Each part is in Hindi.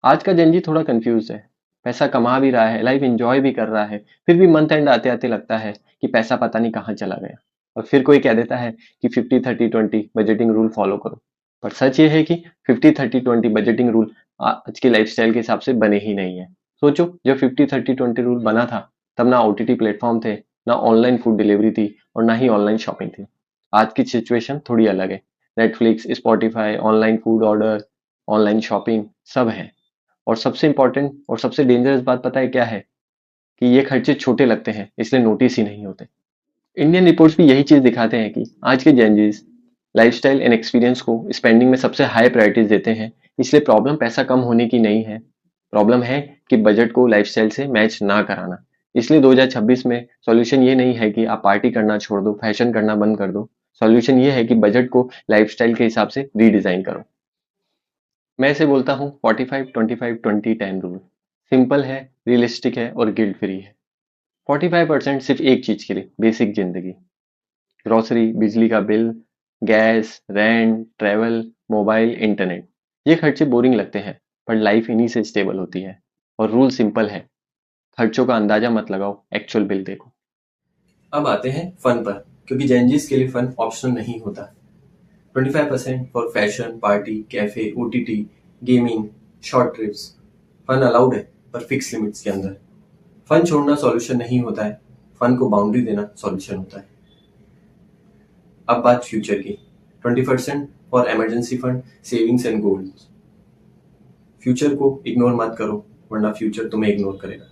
आज का जेनजी थोड़ा कंफ्यूज है। पैसा कमा भी रहा है, लाइफ एंजॉय भी कर रहा है, फिर भी मंथ एंड आते आते लगता है कि पैसा पता नहीं कहाँ चला गया। और फिर कोई कह देता है कि 50-30-20 बजटिंग रूल फॉलो करो। पर सच ये है कि 50-30-20 बजटिंग रूल आज के लाइफस्टाइल के हिसाब से बने ही नहीं है। सोचो, जब 50-30-20 रूल बना था तब ना ओटीटी प्लेटफॉर्म थे, ना ऑनलाइन फूड डिलीवरी थी और ना ही ऑनलाइन शॉपिंग थी। आज की सिचुएशन थोड़ी अलग है। Netflix, Spotify, online food order, online shopping सब है। और सबसे इंपॉर्टेंट और सबसे डेंजरस बात पता है क्या है? कि ये खर्चे छोटे लगते हैं इसलिए नोटिस ही नहीं होते। इंडियन रिपोर्ट्स भी यही चीज दिखाते हैं कि आज के जेनजीज लाइफस्टाइल एंड एक्सपीरियंस को स्पेंडिंग में सबसे हाई प्रायोरिटीज देते हैं। इसलिए प्रॉब्लम पैसा कम होने की नहीं है। प्रॉब्लम है कि बजट को लाइफस्टाइल से मैच ना कराना। इसलिए 2026 में सॉल्यूशन ये नहीं है कि आप पार्टी करना छोड़ दो, फैशन करना बंद कर दो। सॉल्यूशन ये है कि बजट को लाइफस्टाइल के हिसाब से रीडिजाइन करो। मैं इसे बोलता हूँ 45-25-20-10 रूल। सिंपल है, रियलिस्टिक है और गिल्ट फ्री है। 45% सिर्फ एक चीज के लिए, बेसिक जिंदगी। ग्रोसरी, बिजली का bill, gas, rent, travel, mobile, internet. ये खर्चे बोरिंग लगते हैं पर लाइफ इन्हीं से स्टेबल होती है। और रूल सिंपल है, खर्चों का अंदाजा मत लगाओ, एक्चुअल बिल देखो। अब आते हैं फन पर, क्योंकि जेनजीज के लिए फन ऑप्शनल नहीं होता। 25% for fashion, party, cafe, OTT, gaming, short trips. Fun allowed है, पर फिक्स लिमिट्स के अंदर। फन छोड़ना सॉल्यूशन नहीं होता है, फन को बाउंड्री देना सॉल्यूशन होता है। अब बात फ्यूचर की। 20% for emergency fund, savings and goals. Future को इग्नोर मत करो, वरना फ्यूचर तुम्हें इग्नोर करेगा।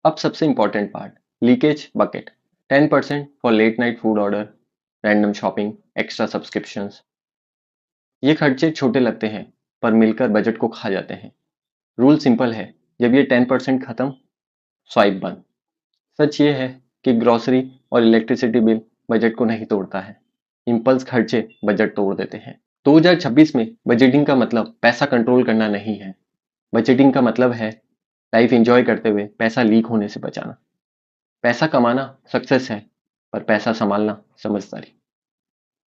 अब सबसे important part, leakage bucket. 10% for late night food order, random shopping, extra subscriptions. ये खर्चे छोटे लगते हैं पर मिलकर बजट को खा जाते हैं। रूल सिंपल है, जब ये 10% खत्म, स्वाइप बंद। सच ये है कि ग्रोसरी और इलेक्ट्रिसिटी बिल बजट को नहीं तोड़ता है, इम्पल्स खर्चे बजट तोड़ देते हैं। 2026 में बजटिंग का मतलब पैसा कंट्रोल करना नहीं है। बजटिंग का मतलब है लाइफ एंजॉय करते हुए पैसा लीक होने से बचाना। पैसा कमाना सक्सेस है, पर पैसा संभालना समझदारी।